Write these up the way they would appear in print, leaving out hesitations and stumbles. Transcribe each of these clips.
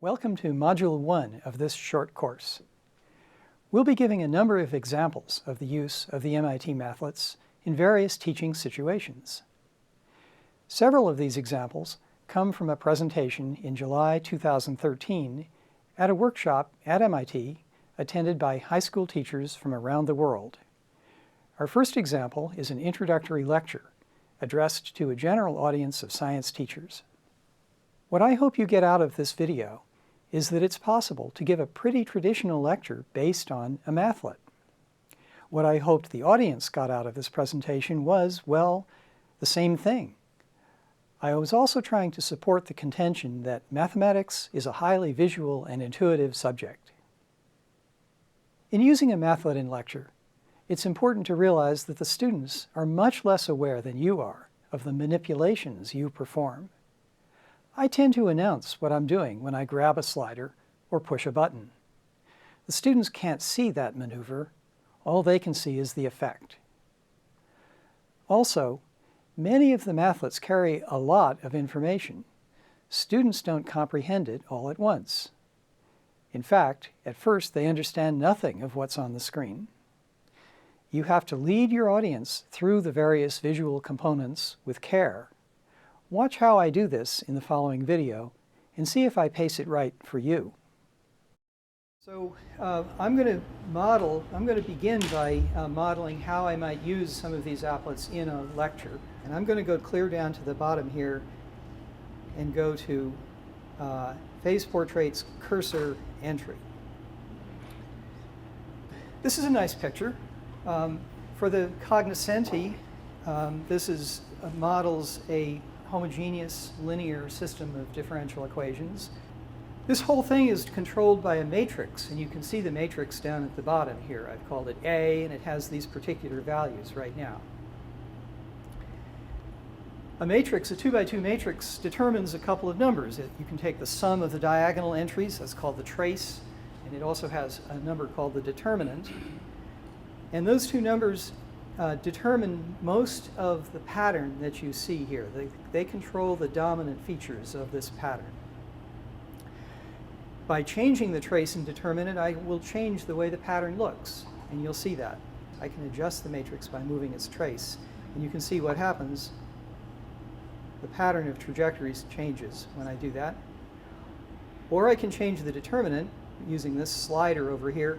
Welcome to Module 1 of this short course. We'll be giving a number of examples of the use of the MIT Mathlets in various teaching situations. Several of these examples come from a presentation in July 2013 at a workshop at MIT attended by high school teachers from around the world. Our first example is an introductory lecture addressed to a general audience of science teachers. What I hope you get out of this video is that it's possible to give a pretty traditional lecture based on a Mathlet. What I hoped the audience got out of this presentation was, well, the same thing. I was also trying to support the contention that mathematics is a highly visual and intuitive subject. In using a Mathlet in lecture, it's important to realize that the students are much less aware than you are of the manipulations you perform. I tend to announce what I'm doing when I grab a slider or push a button. The students can't see that maneuver. All they can see is the effect. Also, many of the Mathlets carry a lot of information. Students don't comprehend it all at once. In fact, at first they understand nothing of what's on the screen. You have to lead your audience through the various visual components with care. Watch how I do this in the following video and see if I pace it right for you. So I'm going to begin by modeling how I might use some of these applets in a lecture. And I'm going to go clear down to the bottom here and go to Phase Portraits Cursor Entry. This is a nice picture. For the cognoscenti, this models a homogeneous linear system of differential equations. This whole thing is controlled by a matrix, and you can see the matrix down at the bottom here. I've called it A, and it has these particular values right now. A matrix, a 2x2 matrix, determines a couple of numbers. You can take the sum of the diagonal entries, that's called the trace, and it also has a number called the determinant. And those two numbers determine most of the pattern that you see here. They control the dominant features of this pattern. By changing the trace and determinant, I will change the way the pattern looks, and you'll see that. I can adjust the matrix by moving its trace, and you can see what happens. The pattern of trajectories changes when I do that. Or I can change the determinant using this slider over here,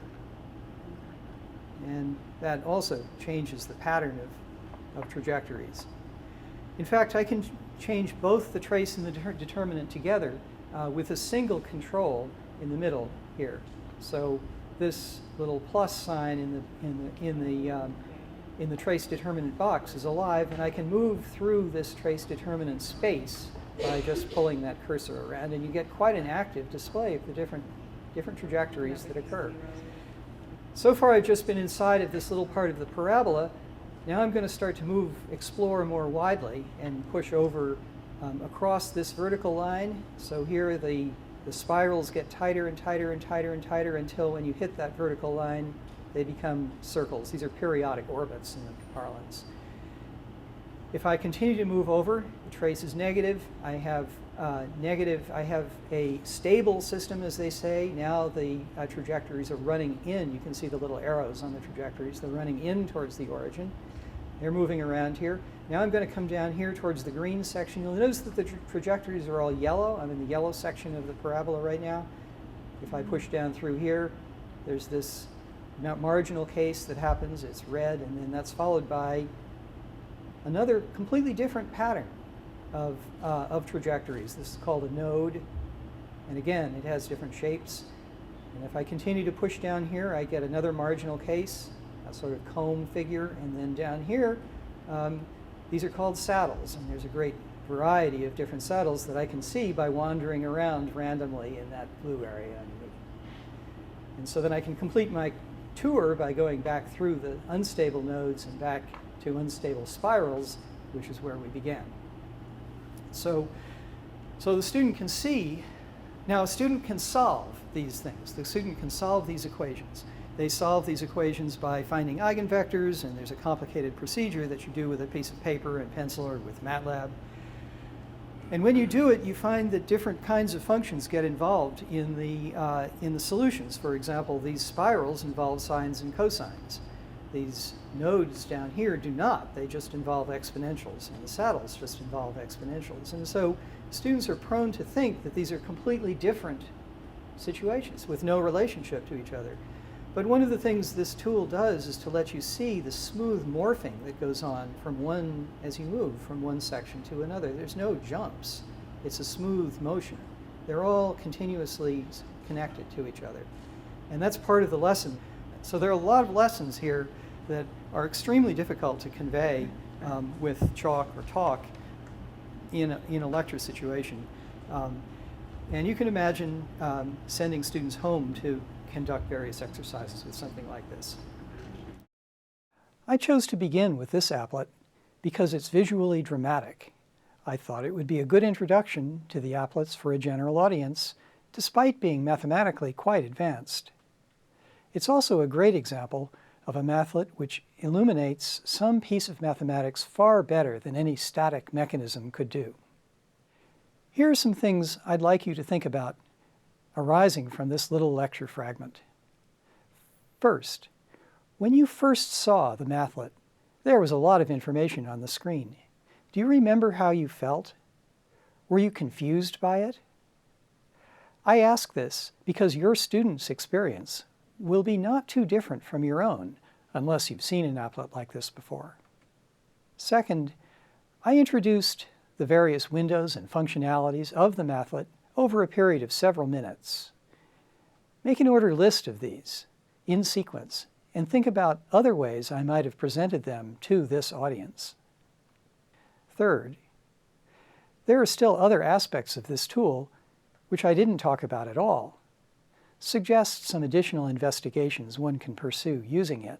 and that also changes the pattern of trajectories. In fact, I can change both the trace and the determinant together with a single control in the middle here. So this little plus sign in the trace determinant box is alive, and I can move through this trace determinant space by just pulling that cursor around, and you get quite an active display of the different trajectories that occur. So far I've just been inside of this little part of the parabola. Now I'm going to start to explore more widely and push over across this vertical line. So here the spirals get tighter and tighter and tighter and tighter until when you hit that vertical line they become circles. These are periodic orbits in the parlance. If I continue to move over, the trace is negative. I have a stable system, as they say. Now the trajectories are running in. You can see the little arrows on the trajectories. They're running in towards the origin. They're moving around here. Now I'm going to come down here towards the green section. You'll notice that the trajectories are all yellow. I'm in the yellow section of the parabola right now. If I push down through here, there's this marginal case that happens. It's red, and then that's followed by another completely different pattern of trajectories. This is called a node, and again it has different shapes. And if I continue to push down here, I get another marginal case, a sort of comb figure, and then down here these are called saddles, and there's a great variety of different saddles that I can see by wandering around randomly in that blue area. And so then I can complete my tour by going back through the unstable nodes and back to unstable spirals, which is where we began. So the student can see. Now a student can solve these things. The student can solve these equations. They solve these equations by finding eigenvectors, and there's a complicated procedure that you do with a piece of paper and pencil or with MATLAB. And when you do it, you find that different kinds of functions get involved in the solutions. For example, these spirals involve sines and cosines. These nodes down here do not. They just involve exponentials, and the saddles just involve exponentials. And so students are prone to think that these are completely different situations with no relationship to each other. But one of the things this tool does is to let you see the smooth morphing that goes on as you move from one section to another. There's no jumps. It's a smooth motion. They're all continuously connected to each other. And that's part of the lesson. So there are a lot of lessons here that are extremely difficult to convey with chalk or talk in a lecture situation. And you can imagine sending students home to conduct various exercises with something like this. I chose to begin with this applet because it's visually dramatic. I thought it would be a good introduction to the applets for a general audience, despite being mathematically quite advanced. It's also a great example of a mathlet which illuminates some piece of mathematics far better than any static mechanism could do. Here are some things I'd like you to think about arising from this little lecture fragment. First, when you first saw the mathlet, there was a lot of information on the screen. Do you remember how you felt? Were you confused by it? I ask this because your student's experience will be not too different from your own, unless you've seen an applet like this before. Second, I introduced the various windows and functionalities of the mathlet over a period of several minutes. Make an ordered list of these in sequence and think about other ways I might have presented them to this audience. Third, there are still other aspects of this tool which I didn't talk about at all. Suggest some additional investigations one can pursue using it.